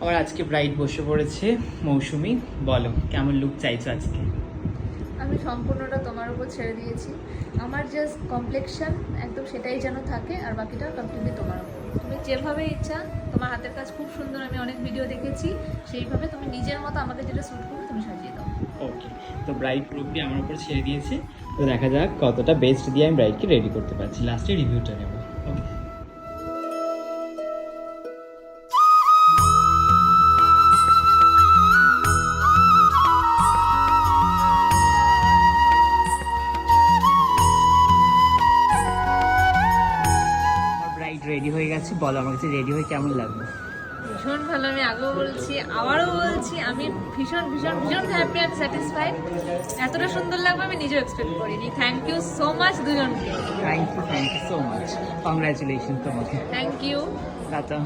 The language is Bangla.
আমার আজকে ব্রাইড বসে পড়েছে। মৌসুমি, বলো কেমন লুক চাইছো আজকে? আমি সম্পূর্ণটা তোমার উপর ছেড়ে দিয়েছি। আমার জাস্ট কমপ্লেকশন একদম সেটাই যেন থাকে, আর বাকিটা কমপ্লিটলি তোমার উপর। তুমি যেভাবে ইচ্ছা, তোমার হাতের কাজ খুব সুন্দর, আমি অনেক ভিডিও দেখেছি, সেইভাবে তুমি নিজের মতো আমাকে যেটা স্যুট করবে তুমি সাজিয়ে দাও। ওকে, তো ব্রাইড পুরোপুরি আমার উপর ছেড়ে দিয়েছে। তো দেখা যাক কতটা বেস্ট দিয়ে আমি ব্রাইডকে রেডি করতে পারছি। লাস্টে রিভিউটা নেব। ওকে, আমার ব্রাইড রেডি হয়ে গেছে। বলো আমার কাছে রেডি হয়ে কেমন লাগবে? ভীষণ ভালো। আমি আগেও বলছি, আবারও বলছি, আমি ভীষণ ভীষণ ভীষণ হ্যাপি অ্যান্ড স্যাটিসফাইড। এতটা সুন্দর লাগবে আমি নিজেও এক্সপেক্ট করিনি। থ্যাংক ইউ সো মাচ দুজনকে। Thank you so much. Congratulation তোমাকে। Thank you. টাটা।